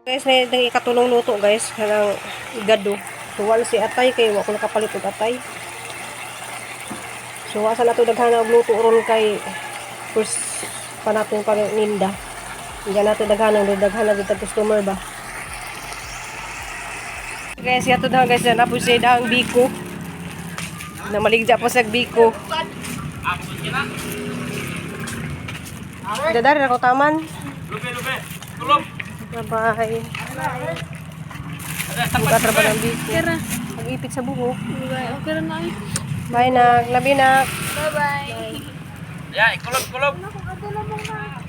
Guys, na ikatulong luto guys kanang igado. So wala si atay kay wa ko nakapalit og atay. So asa na to daghan og luto ron kay first pa natin paninda. Diyan nato daghan na gid customer ba. Guys, yato daw guys na po siya daang biko. Na maligja po sa biko. Dadari na ko taman. Lube, tulog. Bye-bye. Buka trabaho ng biko. Mag-ipit sa buhok. Okay na ay. Bye nak. Labi nak. Bye-bye. Ya, kulog.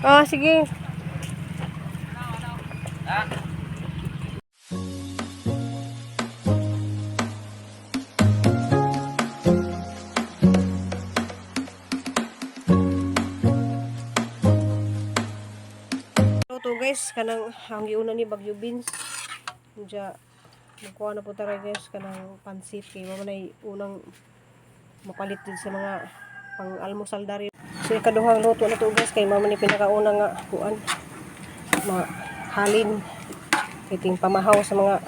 Oh, sige. Ito guys, kanang ang giuna ni Bagyo Beans. Diya magkuha na po tayo guys kanang pansit kay mamanay unang mapalit din sa mga pang almusal dari. So ikaduhang luto na to guys kay mamanay pinakauna nga kuan halin iting pamahaw sa mga.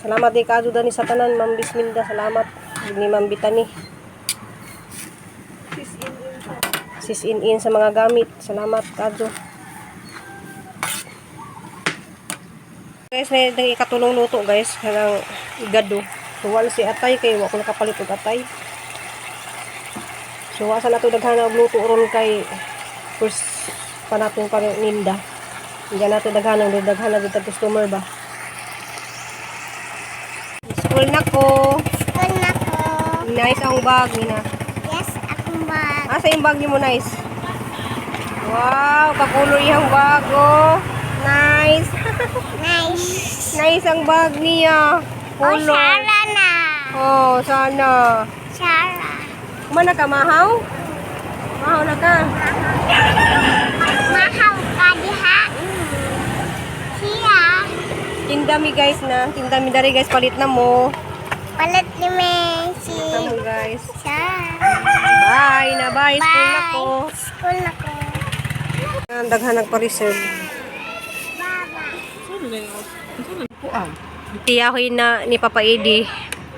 Salamat di kaado ni sa tanan Ma'am Bisminda, salamat ni Ma'am Bitani. Sis in sa mga gamit. Salamat kadto. Guys, na ikatulong luto guys kanang igado. So wala si atay kay wa ko nakapalit og atay. So asa na to daghan og luto ron kay first pa natin paninda. Diyan nato daghan na gid customer ba. School na ko. Nice ang bag ni na. Yes, akong bag. Asa yung bag niyo mo, nice? Wow, kakulor yung bag, oh. Nice. Nice. Nice ang bag niya. Oh, Kulor. Shara na. Oh, sana. Shara. Kumana ka, mahaw? Mahaw na ka. Mahal ka diha. Siya. Tindami guys na. Tindami dari guys, palit na mo. Palit ni Messi. Palit na mo guys. Shara. Bye na, bye. School na ko. School na ko. Ang daghan nagpa-reserve. Tiyahoy na ni Papa Edi.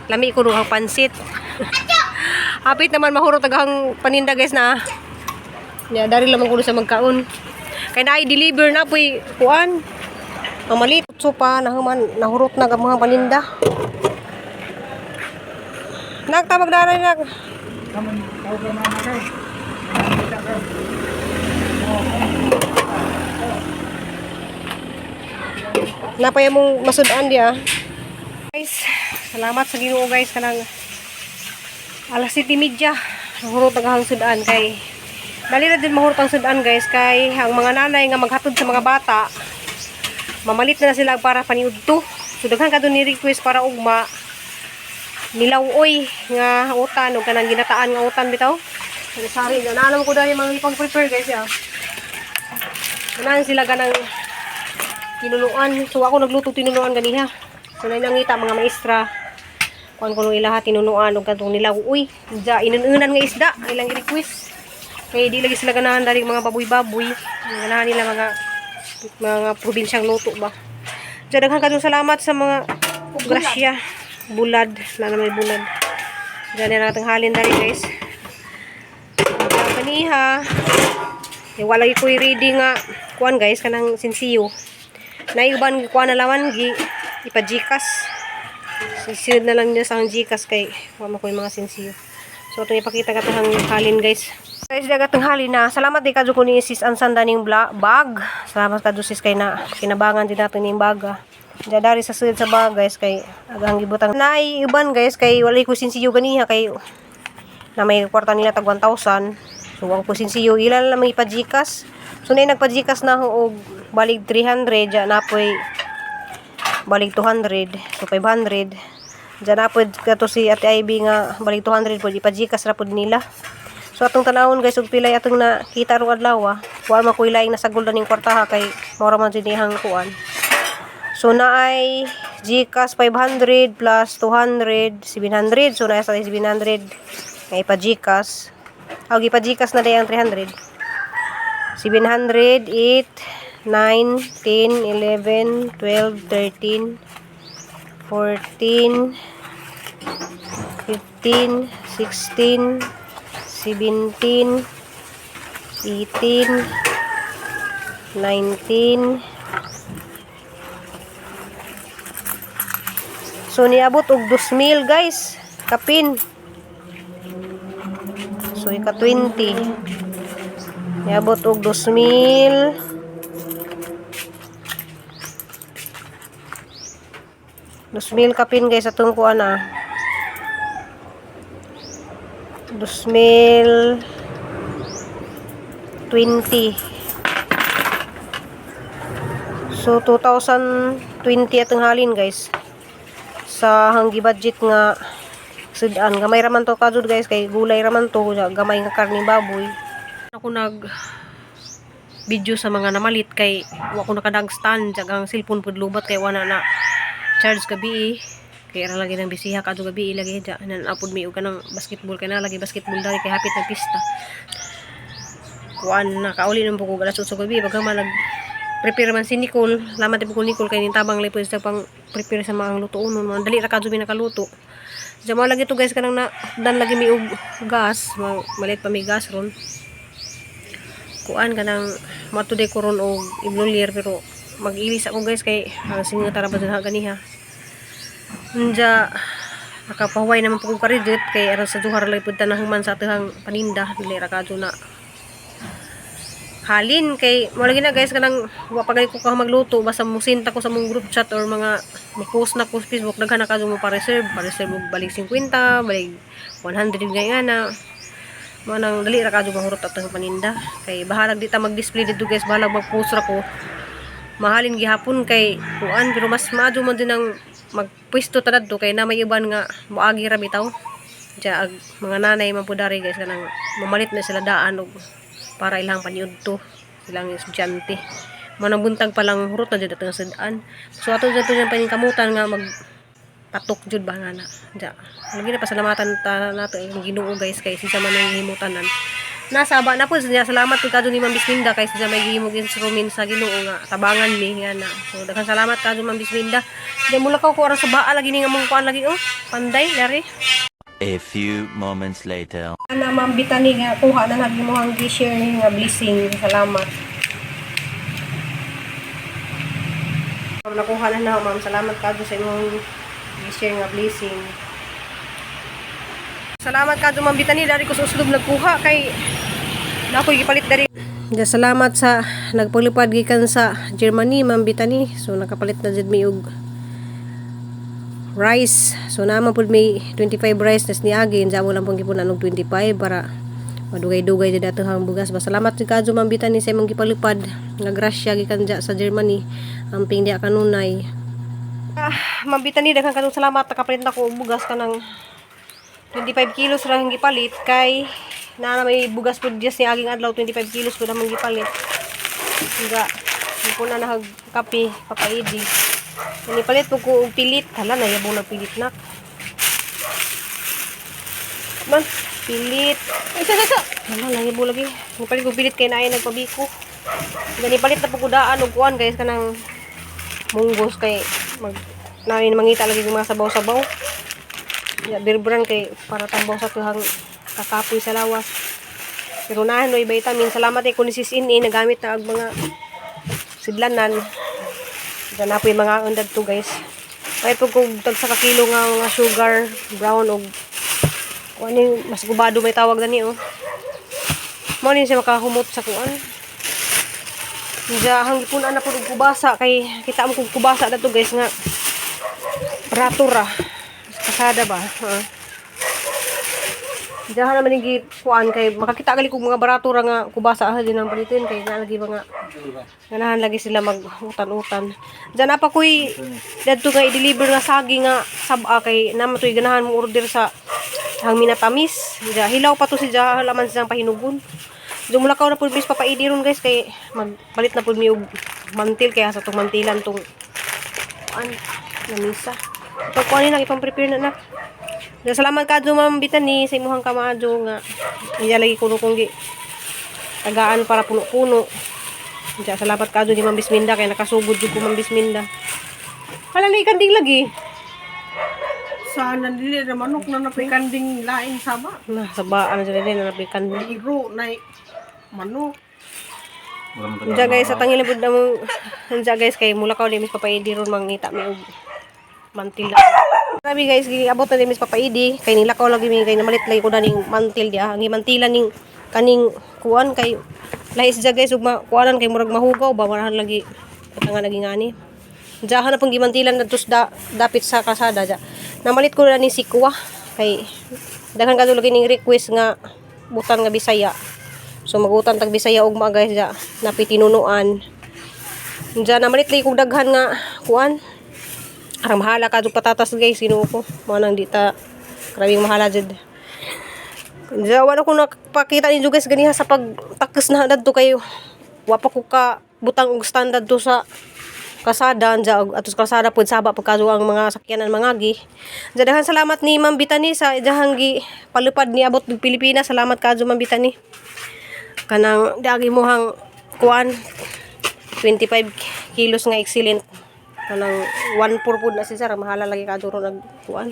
Lami ko ang pansit. Hapit naman mahuro tagang paninda guys na. Ya dari lamang kuno sa magkaon. Kay naay deliver na puy kuan. Mamalit sopa nahuman nahurot na mga paninda. Nagtabag daray nag. Napay mong masudan dia. Guys, salamat sa Ginoo guys kanang alas 7:30 mahurot ang sudan kay dali na din mahurot ang sudan guys kay ang mga nanay nga maghatod sa mga bata mamalit na sila para paniudto. So daghan kadto ni request para ugma nilawoy nga utan o kanang ginataan nga utan bitaw. Sari na naalam ko dali mga ipag-prepare guys ya. Ganan sila ganang tinuluan. So ako nagluto tinuluan ganiha. So nangita mga maestra kuan kuno ilaha tinunuan og kadtong nilawoy. Ja inununan nga isda ilang request. Kay di lagi sila ganahan dari mga baboy-baboy. Ganahan nila mga probinsyang luto ba. Ja daghan kadtong salamat sa mga grasya. Bulad, na may bulad. Diyan na natin halin dari guys. Diyan kaniha. Wala ko i-ready nga kuan guys kanang sinsiyo. Naiuban kuan na lawan gi ipa-Gcash. Sisid na lang niya sa ang Gcash kay wala ko yung mga sinsiyo. So ito ipakita ka tong halin guys. Guys dagat tong halin na. Salamat di kadto ko ni sis Ansan daning bag. Salamat kadto sis kay na kinabangan din natin ning baga. Diyan dari sa sud sa bag guys kay agang gibutang naiuban guys kay wala ko sinsiyo ganiha kay na may kwarta nila tag 1,000. So ang kusinsiyo ilan lang may pa-Gcash. So nay nagpa-Gcash na og balig 300 ja napoy balig 200 so 500 ja napoy kato si Ate Ivy nga balig 200 pud ipa-Gcash ra pud nila. So atong tanawon guys og pilay atong nakita rong adlaw wa man ko ilaing nasagol ning kwarta kay mora man dinihang kuan. So naay Gcash 500 plus 200 700 so naay sa 700 nga ipa-Gcash. Og ipa-Gcash na day ang 300. 700 8 9, 10, 11, 12, 13, 14, 15, 16, 17, 18, 19. So niabot og 2,000 guys, kapin. So ika 20. Niabot og 2,000. 2,000 kapin guys atong kuan ah. 2,020. So 2,020 atong halin guys. Sa hanggi budget nga sudan, gamay raman to kadud guys, kay gulay raman to, gamay nga karning baboy. Ako nag video sa mga namalit kay wa ko nakadag stand jag ang cellphone pud lubat kay wala na charge gabi kay ra lagi nang bisiha kadto gabi lagi ja nan apod mi og kanang basketball kay na lagi basketball dari kay hapit na pista kuan na kauli nang buko alas 8 gabi pag man nag prepare man si Nicole lamat ti Nicole kay nintabang lipod sa pang prepare sa mga lutuon man dali ra kadto mi nakaluto jama lagi to guys kanang na dan lagi mi og gas malit pa mi gas ron kuan kanang matuday ko ron og iblolier pero mag-ilis ako guys kay singa tara ba dun ganiha unja nakapahuway naman po kong karidit kay aron sa duhar lang pud tanahuman sa atihang paninda dili ra kadto na halin kay mo lagi na guys kanang wa pa gay ko ka magluto basta musinta ko sa mong group chat or mga mo-post na ko sa Facebook daghan na kadto mo pa-reserve og balik 50 balik 100 gay ana manang dali ra kadto mahurot atong paninda kay bahalag di ta mag-display dito guys bahalag mag-post ra ko mahalin gihapon kay kuan pero mas maadto man din ang magpwesto tadad to kay na may iban nga moagi ra bitaw ja mga nanay man pud dari guys kanang mamalit na sila daan og para ilang paniudto ilang estudyante manang buntag pa lang hurot na jud atong sudan so ato jud yung paningkamutan nga mag patok jud ba nga na ja lagi na pasalamatan ta nato ang Ginoo guys kay siya man ang himutanan nasaba na po siya salamat pud kadto ni Ma'am Bisminda kay siya may gihimog instrument sa Ginoo nga tabangan mi nga na so daghang salamat kadto Ma'am Bisminda di mula ko oras sa baa lagi ni nga mong kuan lagi oh panday dari. A few moments later. Ana Ma'am Bitani nga kuha na lagi mo ang gi-share ni nga blessing salamat nakuha na Ma'am salamat kadto sa imong gi-share nga blessing. Salamat kadto Ma'am Bitani dari ko sa uslob nagkuha kay nakoy gipalit dari. Ja salamat sa nagpalipad gikan sa Germany Ma'am Bitani. So nakapalit na jud mi og rice. So naman pud may 25 rice nas niagi inja mo lang pong gipunan og 25 para madugay-dugay jud atong bugas. Salamat jud kadto Ma'am Bitani sa imong gipalipad nga grasya gikan ja sa Germany. Amping dia kanunay. Ma'am Bitani daghang kadtong salamat nakapalit na ko og bugas kanang 25 kilos lang gipalit kay na may bugas po just ni aging adlaw 25 kilos po namang gipalit nga po na nahag kape papaidi ni palit po ko og pilit hala na yabo na pilit na man pilit hala na yabo lagi ni palit ko pilit kay naay nagpabiko gani palit na po ko daan og kuan guys kanang munggos kay mag naay mangita lagi ng mga sabaw-sabaw ya birbrang kay para tambaw sa tuhang kakapoy sa lawas pero nahan no vitamin salamat kay kun sisin nagamit na og mga sidlanan diyan na po yung mga undad to guys may po kung tag sa kakilo nga mga sugar brown og kuan mas gubado may tawag gani oh mo ni siya makahumot sa kuan diya hangipon ana pud og kubasa kay kita mo kung kubasa na to guys nga ratura kasada ba diyan naman yung kuan kay makakita gali kong mga baratura nga kubasa din ang palitin kay nalagi mga ganahan lagi sila mag-utan-utan diyan na pa ko'y dadto nga i-deliver nga sagi nga saba kay naman to'y ganahan mo order sa hang minatamis diyan hilaw pa to si diyan halaman silang pahinugon diyan mulakaw na po bis papaidi ron guys kay magpalit na po mi og mantil kaya sa tong mantilan tong kuan na misa pag kuanin lang ipang-prepare na. Salamat kadto Ma'am Bitani sa imuhang kamaadyo nga iya lagi kuno kong tagaan para puno-puno. Diya, salamat ka ni Ma'am Bisminda kay nakasugod jud ko Ma'am Bisminda. Hala ni kanding lagi. Sana dili na manok na napikanding laing sama. Nah, sabaan na sila din na napikan. Iro na manok. Diya guys, sa tangil pud namong diya guys kay mula ka ni Miss Papaidi ron mangita mi og mantila. Grabe guys, giabot na ni Miss Papaidi kay nilakaw lagi mi kay namalit lagi ko na ning mantil dia. Ang mantila ning kaning kuan kay lahis diya guys ug kuanan kay murag mahugaw ba marahan lagi nga naging ani. Diyahan na pong gimantilan na dapit sa kasada diya. Namalit ko na ni sikwa kay daghan kadto lagi ning request nga butan nga Bisaya. So magutan tag Bisaya og mga guys diya napitinunuan. Diya namalit lagi kog daghan nga kuan. Arang mahala kadto patatas guys sino ko. Mo nang dita grabing mahala jud. Diya wala ko nakapakita ninyo guys ganiha sa pagtakes na dadto kayo. Wa pa ko ka butang og standard to sa kasada dya atos kasada pud saba pagkaso ang mga sakyanan mangagi. Daghan salamat ni Ma'am Bitani sa idahang gi palupad ni abot ng Pilipinas. Salamat kadto Ma'am Bitani. Kanang dagi mo hang kuan 25 kilos nga excellent. Kanang 1/4 pud na si sir mahala lagi kadto ro nag kuan.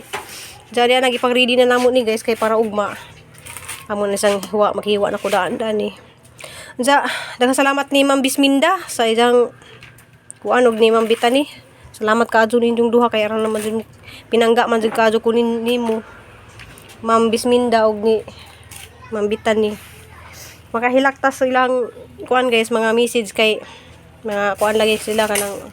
Dya nagi pang ready na namo ni guys kay para ugma. Amo na sang maghiwa na ko daan ni. Dya daghan salamat ni Ma'am Bisminda sa idang kuan og ni Ma'am Bitani. Salamat kadto ninyong duha kay aron naman din pinangga man jud kadto kunin nimo. Ma'am Bisminda og ni Ma'am Bitani. Makahilaktas silang kuan guys mga message kay mga kuan lagi sila kanang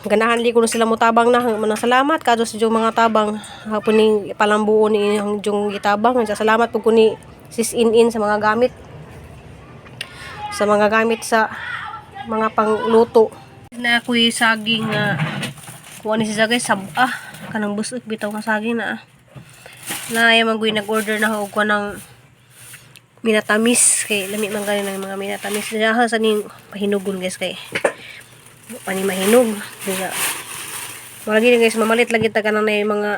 ganahan li ko sila mutabang na salamat kadto sa jung mga tabang hapon ning palambuon ni ang jung gitabang. Salamat pud ko ni Sis In sa mga gamit sa mga pangluto. Na ako'y saging kuha ni siya guys sabah kanang busog bitaw nga saging na ay maggoy nag-order na ako kuha ng minatamis kay lami man galing ng mga minatamis diya sa ning pahinugon guys kay pani mahinog diya malagi guys mamalit lagi ta kanang na mga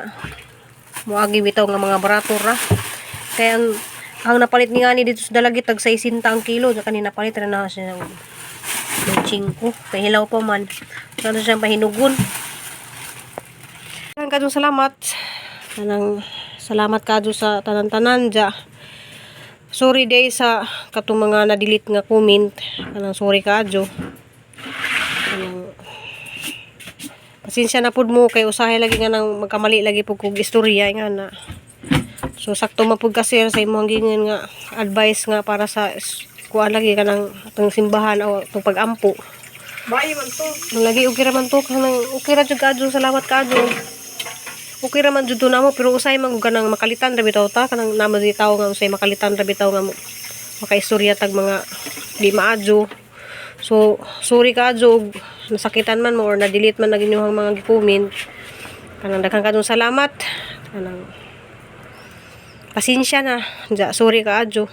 muagi bitaw nga mga barato ra kay ang napalit ni ngani dito sa dalagi tag 60 ang kilo diya kanina palit ra na siya ng 5 kay hilaw pa man sana siyang pahinugon. Kadto salamat kanang salamat kadto sa tanan-tanan diya. Sorry day sa katong mga na-delete nga comment. Kanang sorry kadto. Kanang pasensya na pud mo kay usahay lagi nga nang magkamali lagi pud kog istorya nga na. So sakto man pud kasi sa imong gingan nga advice nga para sa kuan lagi kanang atong simbahan o atong pag-ampo. Bayi man to. Lagi okay ra man to kanang okay ra jud kadto salamat kadto. Okay ra man jud to namo pero usay man kanang makalitan ra bitaw ta kanang namo di tawo nga usay makalitan ra bitaw nga makaistorya tag mga di maadyo. So sorry kadto nasakitan man mo or na-delete man naging yung mga gi-comment. Kanang daghang kadtong salamat. Kanang pasensya na. Diya, sorry kadto.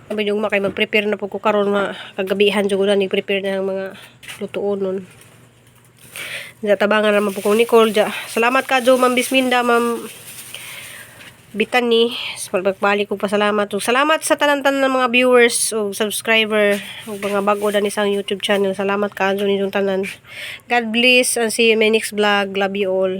Sabi yung makay mag-prepare na po ko karon nga kagabihan jud ko na ni-prepare na ang mga lutuon nun. Diya tabangan naman po ko Nicole diya. Salamat kadto Ma'am Bisminda, Ma'am Bitani. Pagbalik ko pa salamat. Salamat sa tanan-tanan ng mga viewers o subscriber o mga bago na isang YouTube channel. Salamat kadto ninyong tanan. God bless and see you in my next vlog. Love you all.